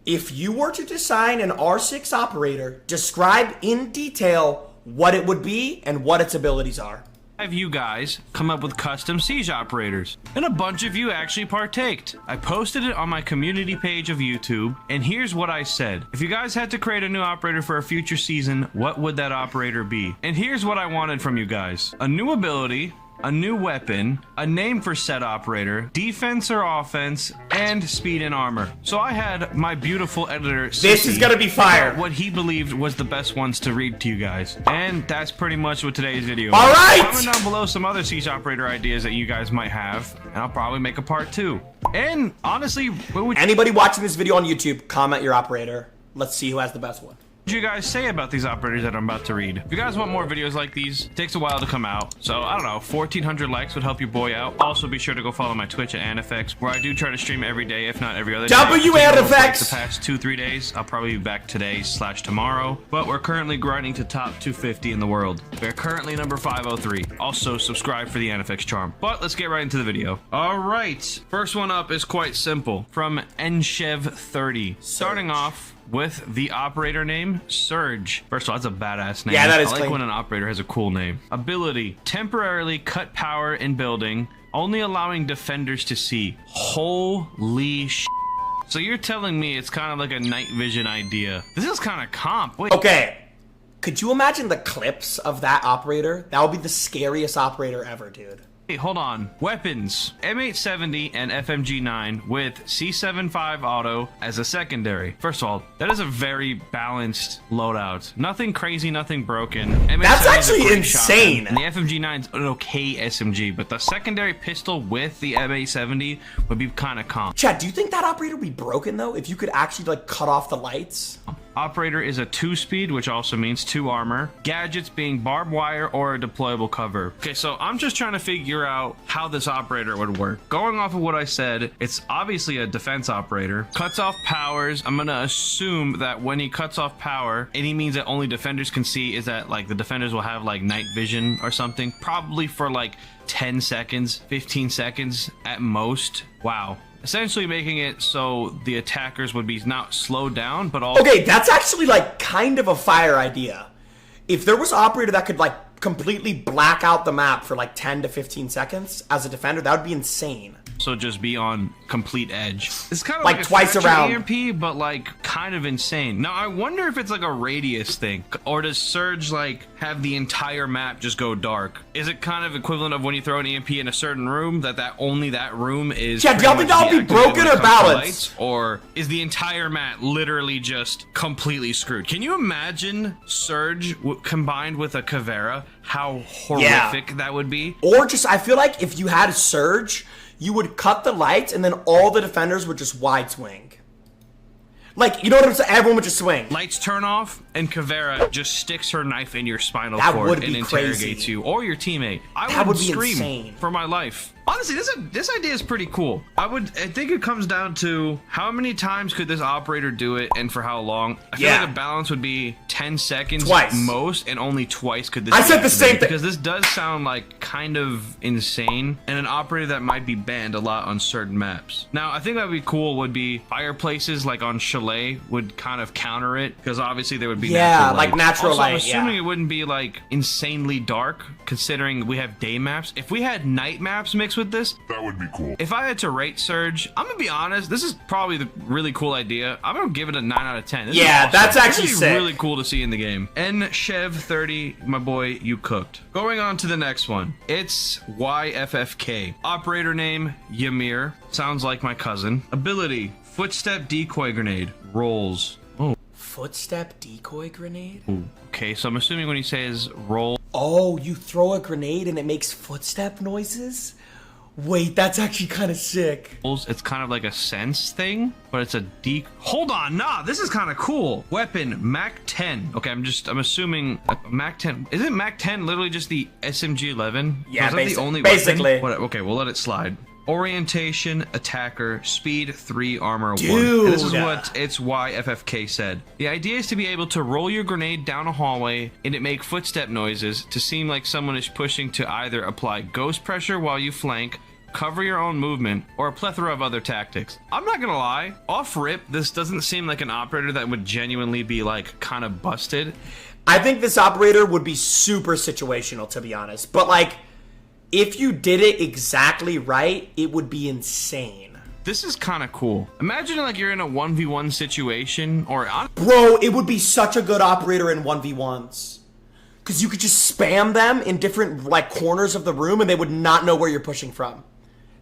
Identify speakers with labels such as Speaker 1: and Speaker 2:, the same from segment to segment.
Speaker 1: If you were to design an R6 operator, describe in detail what it would be and what its abilities are.
Speaker 2: Have you guys come up with custom siege operators, and a bunch of you actually partaked. I posted it on my community page of YouTube, and here's what I said. If you guys had to create a new operator for a future season, what would that operator be? And here's what I wanted from you guys. A new ability, a new weapon, a name for said operator, defense or offense, and speed and armor. So I had my beautiful editor,
Speaker 1: This is gonna be fire.
Speaker 2: what he believed was the best ones to read to you guys. And that's pretty much what today's video
Speaker 1: All
Speaker 2: is.
Speaker 1: right!
Speaker 2: Comment down below some other siege operator ideas that you guys might have, and I'll probably make a part 2. And honestly, what would
Speaker 1: Anybody watching this video on YouTube, comment your operator. Let's see who has the best one.
Speaker 2: you guys say about these operators that I'm about to read? If you guys want more videos like these, it takes a while to come out. So, I don't know, 1,400 likes would help your boy out. Also, be sure to go follow my Twitch at Anifex, where I do try to stream every day, if not every other day.
Speaker 1: Anifex!
Speaker 2: The past 2-3 days. I'll probably be back today/tomorrow. But we're currently grinding to top 250 in the world. We're currently number 503. Also, subscribe for the Anifex charm. But let's get right into the video. Alright, first one up is quite simple. From Enshev30. Starting off with the operator name, Serge. First of all, that's a badass name.
Speaker 1: Yeah, that is
Speaker 2: I like
Speaker 1: clean.
Speaker 2: when an operator has a cool name. Ability, temporarily cut power in building, only allowing defenders to see. Holy sh**. So you're telling me it's kind of like a night vision idea. This is kind of comp. Wait.
Speaker 1: Okay. Could you imagine the clips of that operator? That would be the scariest operator ever, dude.
Speaker 2: Hey, hold on. Weapons. M870 and FMG9 with C75 auto as a secondary. First of all, that is a very balanced loadout. Nothing crazy, nothing broken. M870
Speaker 1: That's
Speaker 2: is a
Speaker 1: actually
Speaker 2: great
Speaker 1: insane.
Speaker 2: shotgun, and the FMG9's an okay SMG, but the secondary pistol with the M870 would be kind of comp.
Speaker 1: Chad, do you think that operator would be broken, though, if you could actually, like, cut off the lights?
Speaker 2: Operator is a 2-speed, which also means 2 armor. Gadgets being barbed wire or a deployable cover. Okay, so I'm just trying to figure out how this operator would work. Going off of what I said, it's obviously a defense operator. Cuts off powers. I'm gonna assume that when he cuts off power, and he means that only defenders can see, is that like the defenders will have like night vision or something, probably for like 10 seconds, 15 seconds at most. Wow. Essentially making it so the attackers would be not slowed down, but also...
Speaker 1: Okay, that's actually, like, kind of a fire idea. If there was an operator that could, like, completely black out the map for, like, 10 to 15 seconds as a defender, that would be insane.
Speaker 2: So just be on complete edge. It's kind of
Speaker 1: Like
Speaker 2: a
Speaker 1: twice
Speaker 2: Thatcher
Speaker 1: around.
Speaker 2: EMP, but like kind of insane. Now I wonder if it's like a radius thing, or does Surge like have the entire map just go dark? Is it kind of equivalent of when you throw an EMP in a certain room that only that room is?
Speaker 1: Yeah, do y'all think
Speaker 2: pretty
Speaker 1: that'll
Speaker 2: much
Speaker 1: be
Speaker 2: deactivated
Speaker 1: broken
Speaker 2: when it
Speaker 1: or
Speaker 2: comes to
Speaker 1: balanced?
Speaker 2: lights? Or is the entire map literally just completely screwed? Can you imagine Surge combined with a Caveira? How horrific that would be.
Speaker 1: Or just, I feel like if you had a Surge, you would cut the lights and then all the defenders would just wide swing. Like, you know what I'm saying? Everyone would just swing.
Speaker 2: Lights turn off, and Caveira just sticks her knife in your spinal
Speaker 1: That
Speaker 2: cord
Speaker 1: would
Speaker 2: and
Speaker 1: be
Speaker 2: interrogates
Speaker 1: crazy.
Speaker 2: you or your teammate.
Speaker 1: That
Speaker 2: would
Speaker 1: would be
Speaker 2: scream
Speaker 1: insane.
Speaker 2: for my life. Honestly, this idea is pretty cool. I think it comes down to how many times could this operator do it and for how long. I feel like a balance would be 10 seconds
Speaker 1: Twice.
Speaker 2: most, and only twice could this
Speaker 1: I
Speaker 2: be
Speaker 1: said the same
Speaker 2: activated,
Speaker 1: thing.
Speaker 2: because this does sound like kind of insane and an operator that might be banned a lot on certain maps. Now, I think that would be cool would be fireplaces like on Chalet would kind of counter it, because obviously there would be natural
Speaker 1: like
Speaker 2: light.
Speaker 1: natural
Speaker 2: Also, I'm
Speaker 1: light,
Speaker 2: assuming
Speaker 1: yeah.
Speaker 2: it wouldn't be like insanely dark, considering we have day maps. If we had night maps mixed with this,
Speaker 3: That would be cool.
Speaker 2: if I had to rate Surge, I'm gonna be honest, this is probably the really cool idea. I'm gonna give it a 9 out of 10. This is
Speaker 1: Yeah,
Speaker 2: awesome.
Speaker 1: that's actually
Speaker 2: This is
Speaker 1: sick.
Speaker 2: really cool to see in the game. Enshev30, my boy, you cooked. Going on to the next one. It's YFFK. Operator name, Yamir. Sounds like my cousin. Ability, footstep decoy grenade. Rolls. Oh,
Speaker 1: Footstep decoy grenade?
Speaker 2: okay, so I'm assuming when he says roll,
Speaker 1: Oh, you throw a grenade and it makes footstep noises? Wait, that's actually kind of sick.
Speaker 2: it's kind of like a sense thing, but it's a hold on, nah, this is kind of cool. Weapon, Mac 10. Okay, I'm assuming Mac 10. Isn't Mac 10 literally just the SMG 11?
Speaker 1: Yeah,
Speaker 2: is that the only
Speaker 1: basically.
Speaker 2: weapon? Okay, we'll let it slide. Orientation, attacker, speed 3, armor 1.
Speaker 1: Dude.
Speaker 2: And this is what it's YFFK said. The idea is to be able to roll your grenade down a hallway and it make footstep noises to seem like someone is pushing to either apply ghost pressure while you flank, cover your own movement, or a plethora of other tactics. I'm not gonna lie, off rip, this doesn't seem like an operator that would genuinely be like kind of busted.
Speaker 1: I think this operator would be super situational, to be honest. But like, if you did it exactly right, it would be insane.
Speaker 2: This is kind of cool. Imagine like you're in a 1v1 situation, or
Speaker 1: bro, it would be such a good operator in 1v1s. Because you could just spam them in different like corners of the room and they would not know where you're pushing from.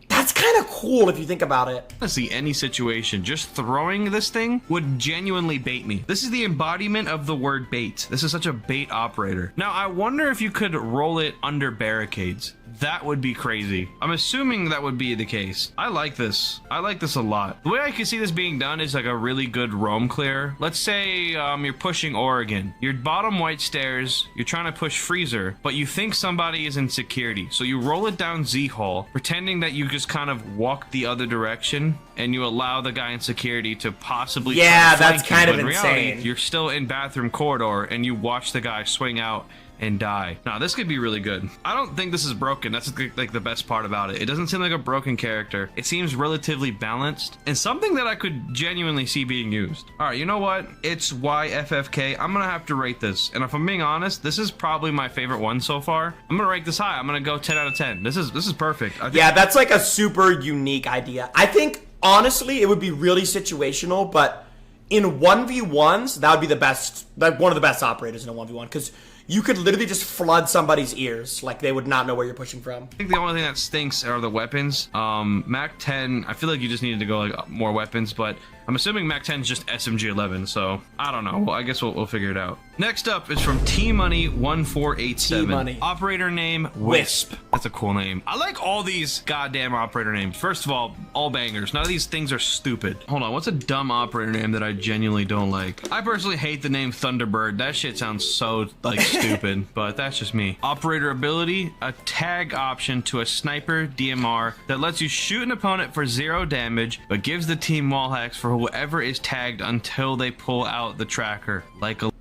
Speaker 1: That's kind of cool if you think about it.
Speaker 2: Honestly, any situation, just throwing this thing would genuinely bait me. This is the embodiment of the word bait. This is such a bait operator. Now, I wonder if you could roll it under barricades. That would be crazy. I'm assuming that would be the case. I like this. I like this a lot. The way I can see this being done is like a really good roam clear. Let's say you're pushing Oregon. You're bottom white stairs. You're trying to push freezer, but you think somebody is in security. So you roll it down Z hall, pretending that you just kind of walk the other direction, and you allow the guy in security to possibly
Speaker 1: yeah, that's
Speaker 2: you.
Speaker 1: kind of
Speaker 2: in
Speaker 1: insane.
Speaker 2: reality, you're still in bathroom corridor, and you watch the guy swing out and die. Now, this could be really good. I don't think this is broken. That's like the best part about it. It doesn't seem like a broken character. It seems relatively balanced and something that I could genuinely see being used. All right, you know what? It's YFFK. I'm gonna have to rate this. And if I'm being honest, this is probably my favorite one so far. I'm gonna rank this high. I'm gonna go 10 out of 10. This is perfect. I think
Speaker 1: yeah, that's like a super unique idea. I think, honestly, it would be really situational, but in 1v1s, that would be the best, like one of the best operators in a 1v1, because you could literally just flood somebody's ears. Like, they would not know where you're pushing from.
Speaker 2: I think the only thing that stinks are the weapons. Mac 10, I feel like you just needed to go like more weapons, but I'm assuming Mac 10 is just SMG 11, so I don't know. Well, I guess we'll figure it out. Next up is from T-Money1487.
Speaker 1: T-Money.
Speaker 2: Operator name, Wisp. That's a cool name. I like all these goddamn operator names. First of all bangers. None of these things are stupid. Hold on, what's a dumb operator name that I genuinely don't like? I personally hate the name Thunderbird. That shit sounds so, like, stupid, but that's just me. Operator ability, a tag option to a sniper DMR that lets you shoot an opponent for 0 damage, but gives the team wall hacks for whoever is tagged until they pull out the tracker, like a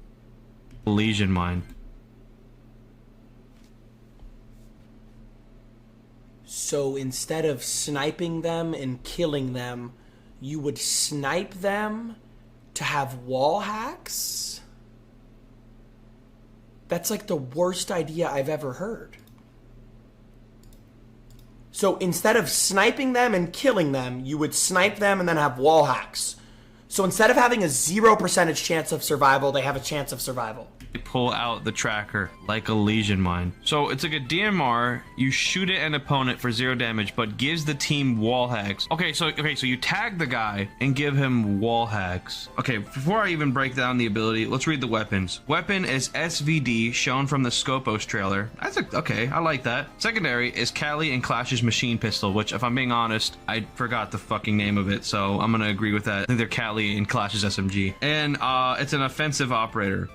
Speaker 2: lesion mine.
Speaker 1: So instead of sniping them and killing them, you would snipe them to have wall hacks? That's like the worst idea I've ever heard. So instead of sniping them and killing them, you would snipe them and then have wall hacks. So instead of having a 0% chance of survival, they have a chance of survival.
Speaker 2: They pull out the tracker like a lesion mine. So it's like a DMR. You shoot at an opponent for 0 damage, but gives the team wall hacks. Okay, so you tag the guy and give him wall hacks. Okay, before I even break down the ability, let's read the weapons. Weapon is SVD, shown from the Scopos trailer. Okay, I like that. Secondary is Cali and Clash's machine pistol, which, if I'm being honest, I forgot the fucking name of it, so I'm gonna agree with that. I think they're Cali and Clash's SMG. And it's an offensive operator.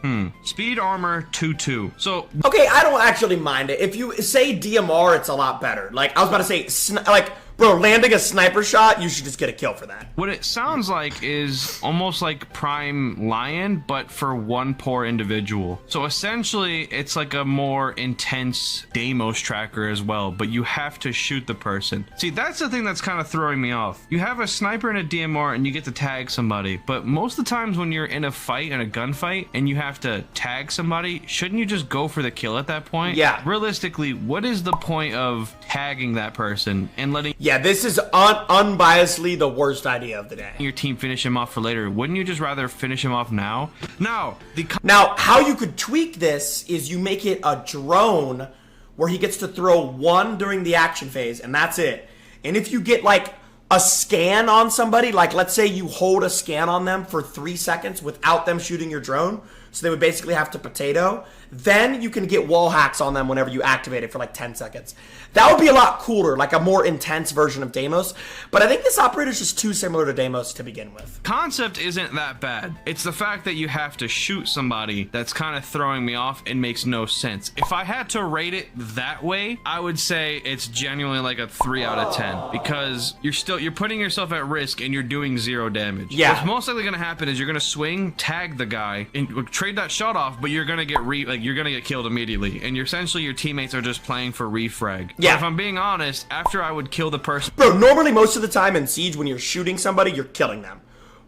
Speaker 2: Speed armor 2-2. So
Speaker 1: okay, I don't actually mind it. If you say DMR, it's a lot better. Like, I was about to say, like, bro, landing a sniper shot, you should just get a kill for that.
Speaker 2: What it sounds like is almost like Prime Lion, but for one poor individual. So essentially, it's like a more intense Deimos tracker as well, but you have to shoot the person. See, that's the thing that's kind of throwing me off. You have a sniper and a DMR and you get to tag somebody, but most of the times when you're in a fight, in a gunfight, and you have to tag somebody, shouldn't you just go for the kill at that point?
Speaker 1: Yeah.
Speaker 2: Realistically, what is the point of tagging that person and letting
Speaker 1: Yeah, this is unbiasedly the worst idea of the day.
Speaker 2: your team finish him off for later? Wouldn't you just rather finish him off now? Now,
Speaker 1: Now, how you could tweak this is you make it a drone where he gets to throw 1 during the action phase, and that's it. And if you get, like, a scan on somebody, like, let's say you hold a scan on them for 3 seconds without them shooting your drone, so they would basically have to potato, then you can get wall hacks on them whenever you activate it for like 10 seconds. That would be a lot cooler, like a more intense version of Deimos, but I think this operator is just too similar to Deimos to begin with.
Speaker 2: concept isn't that bad. It's the fact that you have to shoot somebody that's kind of throwing me off and makes no sense. If I had to rate it that way, I would say it's genuinely like a 3 out of 10, because you're putting yourself at risk and you're doing 0 damage.
Speaker 1: Yeah.
Speaker 2: What's most likely going to happen is you're going to swing, tag the guy, and trade that shot off, but you're gonna get you're gonna get killed immediately, and essentially your teammates are just playing for refrag.
Speaker 1: Yeah.
Speaker 2: But if I'm being honest, after I would kill the person,
Speaker 1: Bro, normally most of the time in Siege, when you're shooting somebody, you're killing them.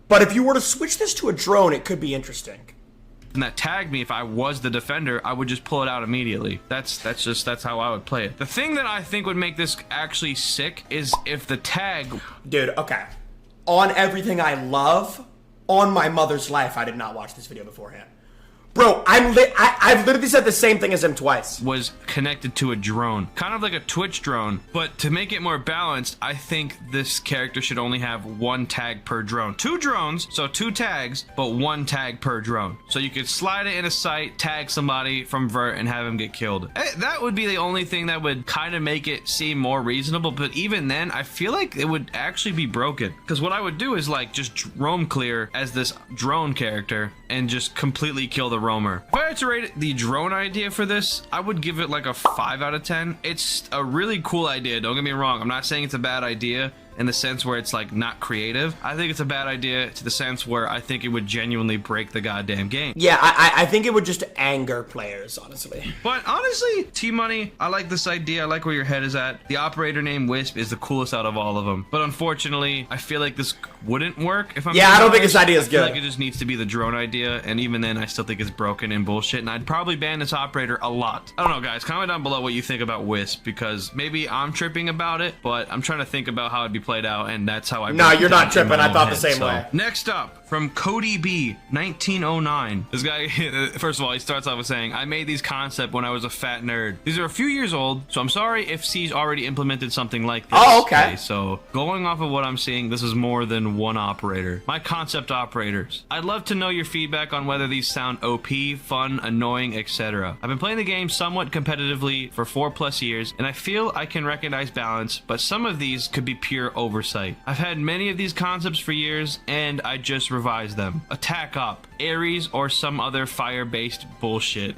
Speaker 1: But if you were to switch this to a drone, it could be interesting.
Speaker 2: that tagged me, if I was the defender, I would just pull it out immediately. That's how I would play it. The thing that I think would make this actually sick is if the tag...
Speaker 1: Dude, okay. On everything I love, on my mother's life, I did not watch this video beforehand. Bro, I've literally said the same thing as him twice.
Speaker 2: Was connected to a drone. Kind of like a Twitch drone. But to make it more balanced, I think this character should only have 1 tag per drone. 2 drones, so 2 tags, but 1 tag per drone. So you could slide it in a sight, tag somebody from vert, and have him get killed. That would be the only thing that would kind of make it seem more reasonable. But even then, I feel like it would actually be broken. Because what I would do is like just roam clear as this drone character and just completely kill the roamer. If I had to rate the drone idea for this, I would give it like a 5 out of 10. It's a really cool idea, don't get me wrong. I'm not saying it's a bad idea in the sense where it's like not creative. I think it's a bad idea to the sense where I think it would genuinely break the goddamn game.
Speaker 1: Yeah, I think it would just anger players, honestly.
Speaker 2: But honestly, T-Money, I like this idea. I like where your head is at. The operator named Wisp is the coolest out of all of them. But unfortunately, I feel like this wouldn't work. If I'm
Speaker 1: I don't think this idea is good.
Speaker 2: I feel like it just needs to be the drone idea, and even then, I still think it's broken and bullshit, and I'd probably ban this operator a lot. I don't know, guys. Comment down below what you think about Wisp, because maybe I'm tripping about it, but I'm trying to think about how it'd be played out, and that's how I...
Speaker 1: No, you're not tripping. I thought the same way.
Speaker 2: Next up, from Cody B, 1909. This guy, first of all, he starts off with saying, I made these concepts when I was a fat nerd. These are a few years old, so I'm sorry if Siege already implemented something like this.
Speaker 1: Oh, okay.
Speaker 2: So, going off of what I'm seeing, this is more than one operator. My concept operators. I'd love to know your feedback on whether these sound OP, fun, annoying, etc. I've been playing the game somewhat competitively for 4+ years, and I feel I can recognize balance, but some of these could be pure oversight. I've had many of these concepts for years, and I just revised them. Attack Op, Aries, or some other fire-based bullshit.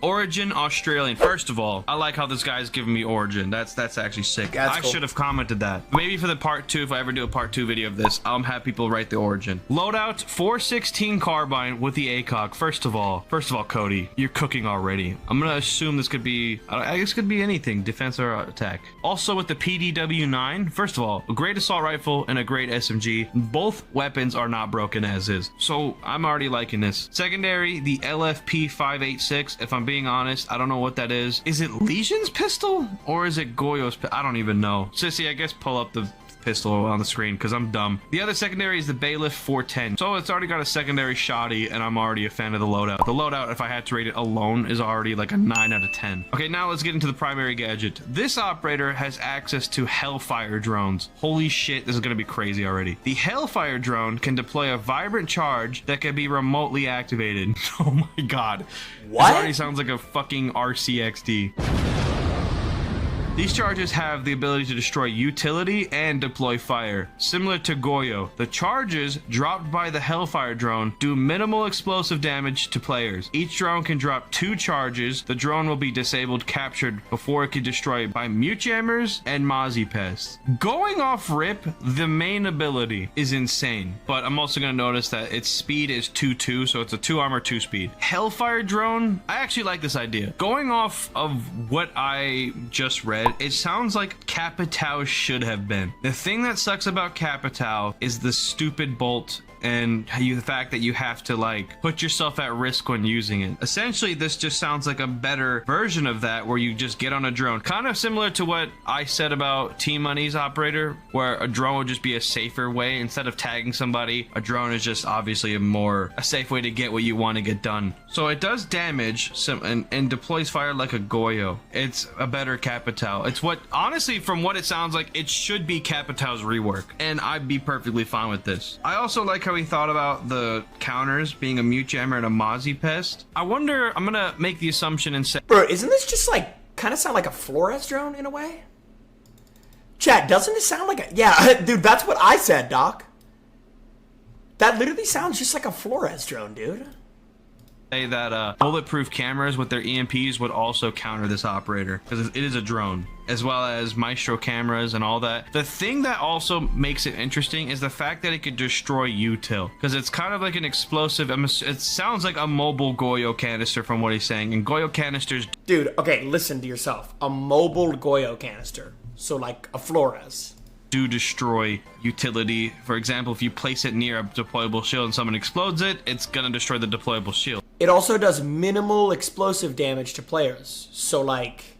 Speaker 2: Origin Australian. First of all, I like how this guy's giving me Origin. That's actually sick. I should have commented that. Maybe for the part 2, if I ever do a part 2 video of this, I'll have people write the Origin. Loadout 416 carbine with the ACOG. First of all, Cody, you're cooking already. I'm gonna assume this could be, I guess, could be anything, defense or attack. Also with the PDW-9. First of all, a great assault rifle and a great SMG. Both weapons are not broken as is, so I'm already liking this. Secondary, the LFP-586. If I'm being honest, I don't know what that is. Is it Legion's pistol or is it Goyo's? I don't even know. Sissy, I guess pull up the pistol on the screen because I'm dumb. The other secondary is the Bailiff 410. So it's already got a secondary shoddy, and I'm already a fan of the loadout. The loadout, if I had to rate it alone, is already like a 9 out of 10. Okay, now let's get into the primary gadget. This operator has access to Hellfire drones. Holy shit, this is gonna be crazy already. The Hellfire drone can deploy a vibrant charge that can be remotely activated. Oh my god.
Speaker 1: What?
Speaker 2: This already sounds like a fucking RCXD. These charges have the ability to destroy utility and deploy fire. Similar to Goyo, the charges dropped by the Hellfire drone do minimal explosive damage to players. Each drone can drop 2 charges. The drone will be disabled, captured before it can destroy by mute jammers and Mozzie pests. Going off rip, the main ability is insane, but I'm also going to notice that its speed is 2-2, so it's a 2 armor, 2 speed. Hellfire drone, I actually like this idea. Going off of what I just read, it sounds like Capitao should have been. The thing that sucks about Capitao is the stupid bolt and the fact that you have to like put yourself at risk when using it. Essentially, this just sounds like a better version of that, where you just get on a drone. Kind of similar to what I said about T-Money's operator, where a drone would just be a safer way. Instead of tagging somebody, a drone is just obviously a safe way to get what you want to get done. So it does damage and deploys fire like a Goyo. It's a better Capitao. It's what, honestly, from what it sounds like, it should be Capitao's rework, and I'd be perfectly fine with this. I also like how he thought about the counters being a mute jammer and a Mozzie pest. I wonder, I'm gonna make the assumption and say,
Speaker 1: bro, isn't this just like kind of sound like a Flores drone in a way? Chat, doesn't it sound like a... Yeah, dude, that's what I said, Doc. That literally sounds just like a Flores drone, dude.
Speaker 2: say that bulletproof cameras with their EMPs would also counter this operator because it is a drone, as well as Maestro cameras and all that. The thing that also makes it interesting is the fact that it could destroy util, because it's kind of like an explosive. It sounds like a mobile Goyo canister from what he's saying, and Goyo canisters,
Speaker 1: dude, okay, listen to yourself. A mobile Goyo canister, so like a Flores,
Speaker 2: do destroy utility. For example, if you place it near a deployable shield and someone explodes it, it's gonna destroy the deployable shield.
Speaker 1: It also does minimal explosive damage to players, so like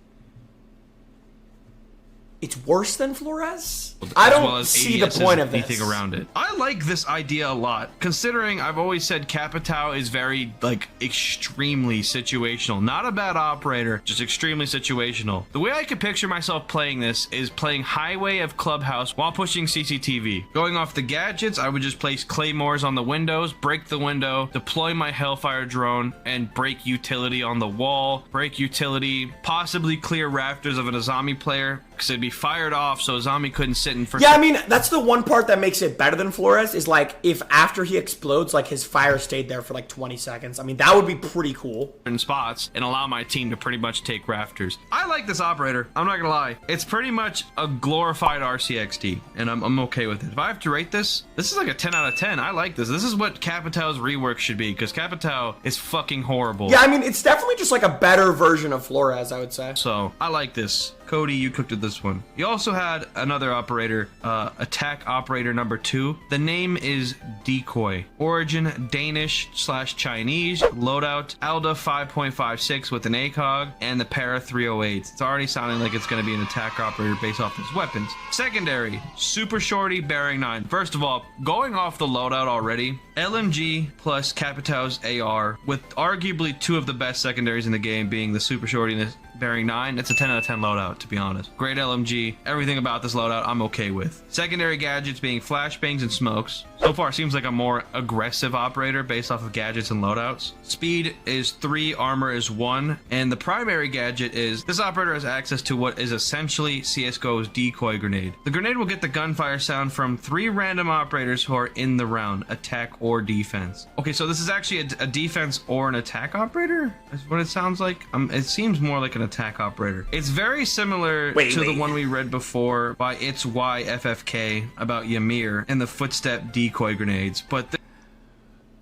Speaker 1: it's worse than Flores? I don't see the point of this.
Speaker 2: Anything around it. I like this idea a lot, considering I've always said Capitao is very, like, extremely situational. Not a bad operator, just extremely situational. The way I could picture myself playing this is playing Highway of Clubhouse while pushing CCTV. Going off the gadgets, I would just place claymores on the windows, break the window, deploy my Hellfire drone, and break utility on the wall, break utility, possibly clear rafters of an Azami player, because it'd be fired off so Azami couldn't sit in for...
Speaker 1: Yeah, I mean, that's the one part that makes it better than Flores, is like, if after he explodes, like, his fire stayed there for like 20 seconds. I mean, that would be pretty cool.
Speaker 2: In spots, and allow my team to pretty much take rafters. I like this operator, I'm not gonna lie. It's pretty much a glorified RCXD, and I'm okay with it. If I have to rate this, this is like a 10 out of 10. I like this. This is what Capitao's rework should be, because Capitao is fucking horrible.
Speaker 1: Yeah, I mean, it's definitely just like a better version of Flores, I would say.
Speaker 2: So, I like this. Cody, you cooked with this one. You also had another operator, attack operator number 2. The name is Decoy. Origin Danish/Chinese. Loadout Alda 5.56 with an ACOG and the Para 308. It's already sounding like it's going to be an attack operator based off his weapons. Secondary, Super Shorty Bearing 9. First of all, going off the loadout already, LMG plus Capitao's AR, with arguably 2 of the best secondaries in the game being the Super Shorty and the Bearing 9, it's a 10 out of 10 loadout, to be honest. Great LMG, everything about this loadout I'm okay with. Secondary gadgets being flashbangs and smokes. So far seems like a more aggressive operator based off of gadgets and loadouts. Speed is 3, armor is 1, and the primary gadget is this operator has access to what is essentially CSGO's decoy grenade. The grenade will get the gunfire sound from 3 random operators who are in the round, attack or defense. Okay, so this is actually a defense or an attack operator? Is what it sounds like. It seems more like an attack operator. It's very similar to the one we read before by It's YFFK about Yamir and the footstep decoy grenades, but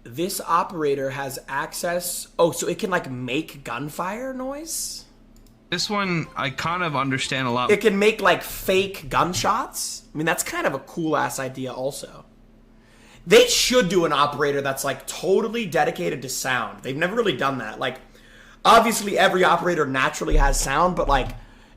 Speaker 1: this operator has access... Oh, so it can like make gunfire noise?
Speaker 2: This one I kind of understand a lot.
Speaker 1: It can make like fake gunshots? I mean, that's kind of a cool ass idea also. They should do an operator that's like totally dedicated to sound. They've never really done that. Like, obviously every operator naturally has sound, but like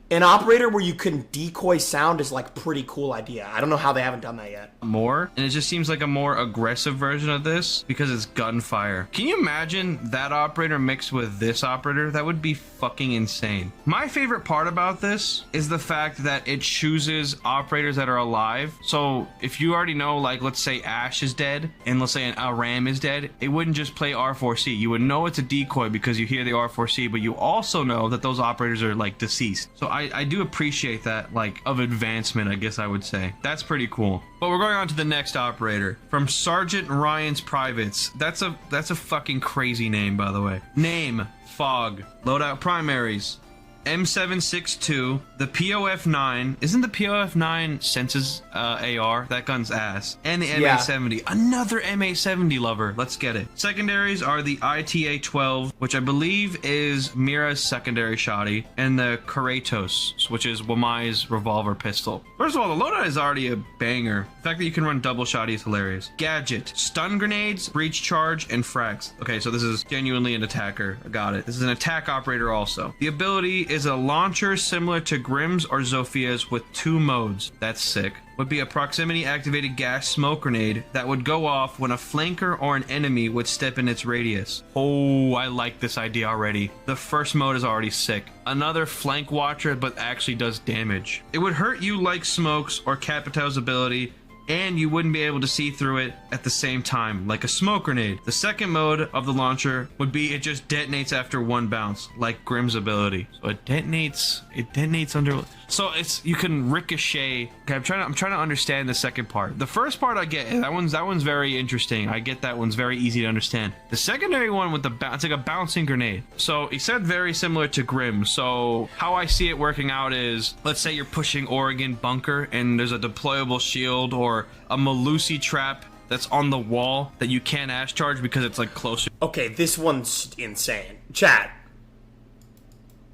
Speaker 1: an operator where you can decoy sound is like pretty cool idea. I don't know how they haven't done that yet.
Speaker 2: More, and it just seems like a more aggressive version of this because it's gunfire. Can you imagine that operator mixed with this operator? That would be fucking insane. My favorite part about this is the fact that it chooses operators that are alive. So if you already know, like, let's say Ash is dead and let's say a Ram is dead, it wouldn't just play R4C. You would know it's a decoy because you hear the R4C, but you also know that those operators are like deceased. So I do appreciate that, like, of advancement, I guess I would say. That's pretty cool. But we're going on to the next operator. From Sergeant Ryan's Privates. That's a fucking crazy name, by the way. Name, Fog. Loadout primaries. M762, the POF9. Isn't the POF9 Senses AR? That gun's ass. And the MA70. Another MA70 lover. Let's get it. Secondaries are the ITA-12, which I believe is Mira's secondary shotty, and the Kratos, which is Wamai's revolver pistol. First of all, the loadout is already a banger. The fact that you can run double shotty is hilarious. Gadget, stun grenades, breach charge, and frags. Okay, so this is genuinely an attacker. I got it. This is an attack operator also. The ability is a launcher similar to Grimm's or Zophia's with 2 modes. That's sick. Would be a proximity activated gas smoke grenade that would go off when a flanker or an enemy would step in its radius. Oh, I like this idea already. The first mode is already sick. Another flank watcher, but actually does damage. It would hurt you like Smokes or Capitao's ability, and you wouldn't be able to see through it at the same time, like a smoke grenade. The second mode of the launcher would be it just detonates after 1 bounce, like Grimm's ability. So it detonates under... So you can ricochet. Okay, I'm trying to understand the second part. The first part I get. That one's very interesting. I get that one's very easy to understand. The secondary one with it's like a bouncing grenade. So he said very similar to Grim. So how I see it working out is, let's say you're pushing Oregon Bunker and there's a deployable shield or a Malusi trap that's on the wall that you can't ash charge because it's like closer.
Speaker 1: Okay, this one's insane. Chat.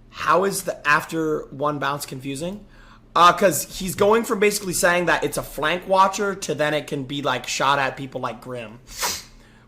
Speaker 1: How is the after one bounce confusing? Because he's going from basically saying that it's a flank watcher to then it can be like shot at people like Grim.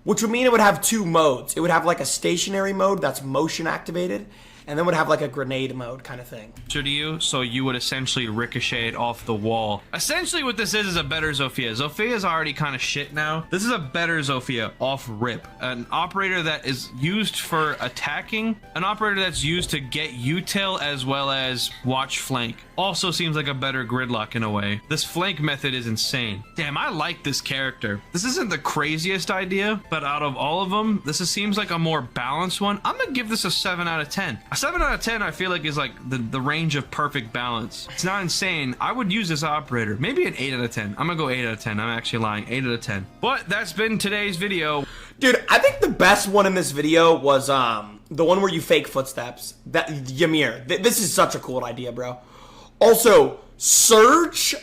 Speaker 1: Which would mean it would have two modes. It would have like a stationary mode that's motion activated, and then would have like a grenade mode kind of thing.
Speaker 2: To you, so you would essentially ricochet it off the wall. Essentially what this is a better Zofia. Zofia's already kind of shit now. This is a better Zofia off rip. An operator that is used for attacking, an operator that's used to get util as well as watch flank. Also seems like a better gridlock in a way. This flank method is insane. Damn, I like this character. This isn't the craziest idea, but out of all of them, seems like a more balanced one. I'm gonna give this a 7 out of 10. A 7 out of 10 I feel like is like the range of perfect balance. It's not insane. I would use this operator. Maybe an 8 out of 10. I'm gonna go 8 out of 10. I'm actually lying. 8 out of 10. But that's been today's video.
Speaker 1: Dude, I think the best one in this video was the one where you fake footsteps. That Yamir. This is such a cool idea, bro. Also, Serge,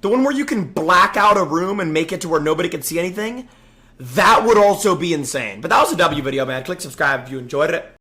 Speaker 1: the one where you can black out a room and make it to where nobody can see anything, that would also be insane. But that was a W video, man. Click subscribe if you enjoyed it.